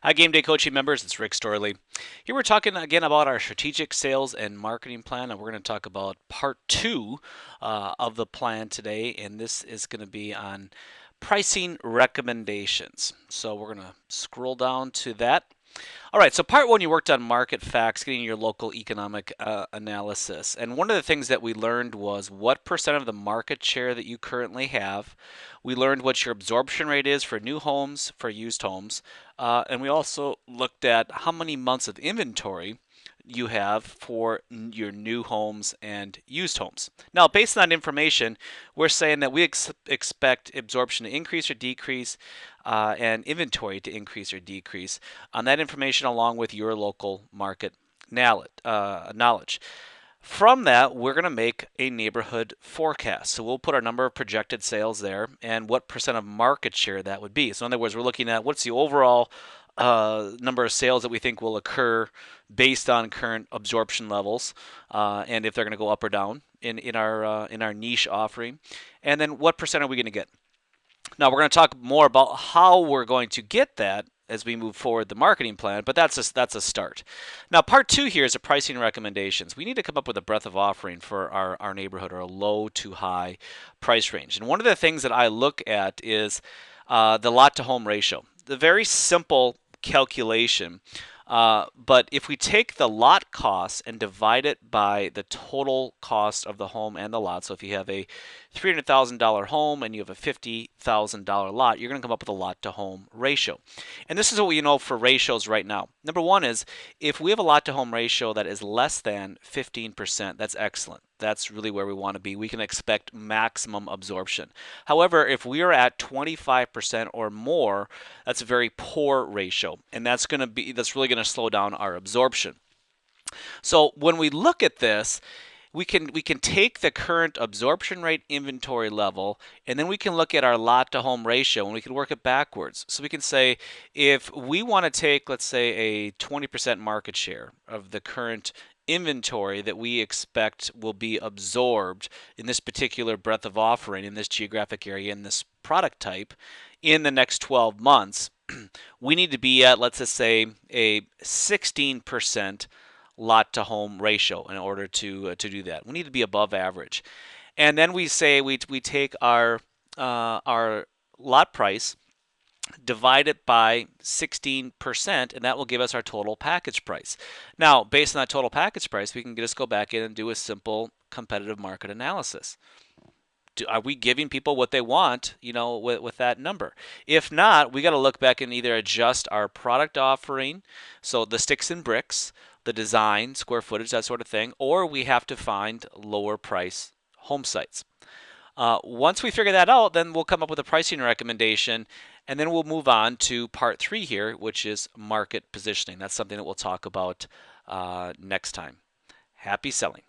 Hi, Game Day Coaching members. It's Rick Storley. Here we're talking again about our strategic sales and marketing plan, and we're going to talk about part two of the plan today, and this is going to be on pricing recommendations. So we're going to scroll down to that. All right, so part one, you worked on market facts, getting your local economic analysis. And one of the things that we learned was what percent of the market share that you currently have. We learned what your absorption rate is for new homes, for used homes. And we also looked at how many months of inventory you have for your new homes and used homes. Now, based on that information, we're saying that we expect absorption to increase or decrease and inventory to increase or decrease on that information along with your local market knowledge. From that, we're going to make a neighborhood forecast. So we'll put our number of projected sales there and what percent of market share that would be. So in other words, we're looking at what's the overall number of sales that we think will occur based on current absorption levels, and if they're going to go up or down in our niche offering, and then what percent are we going to get. Now we're going to talk more about how we're going to get that as we move forward the marketing plan, but that's a start. Now part two here is the pricing recommendations. We need to come up with a breadth of offering for our neighborhood, or a low to high price range. And one of the things that I look at is the lot to home ratio. The very simple calculation. But if we take the lot cost and divide it by the total cost of the home and the lot, so if you have a $300,000 home and you have a $50,000 lot, you're going to come up with a lot to home ratio. And this is what we know for ratios right now. Number one is if we have a lot to home ratio that is less than 15%, that's excellent. That's really where we want to be. We can expect maximum absorption. However, if we are at 25% or more, that's a very poor ratio, and that's really going to slow down our absorption. So when we look at this, we can take the current absorption rate inventory level, and then we can look at our lot to home ratio, and we can work it backwards. So we can say if we want to take, let's say, a 20% market share of the current inventory that we expect will be absorbed in this particular breadth of offering, in this geographic area, in this product type, in the next 12 months, we need to be at, let's just say, a 16% lot to home ratio in order to do that. We need to be above average. And then we say we take our lot price, divide it by 16%, and that will give us our total package price. Now, based on that total package price, we can just go back in and do a simple competitive market analysis. Are we giving people what they want, with that number? If not, we got to look back and either adjust our product offering, so the sticks and bricks, the design, square footage, that sort of thing, or we have to find lower price home sites. Once we figure that out, then we'll come up with a pricing recommendation, and then we'll move on to part three here, which is market positioning. That's something that we'll talk about next time. Happy selling.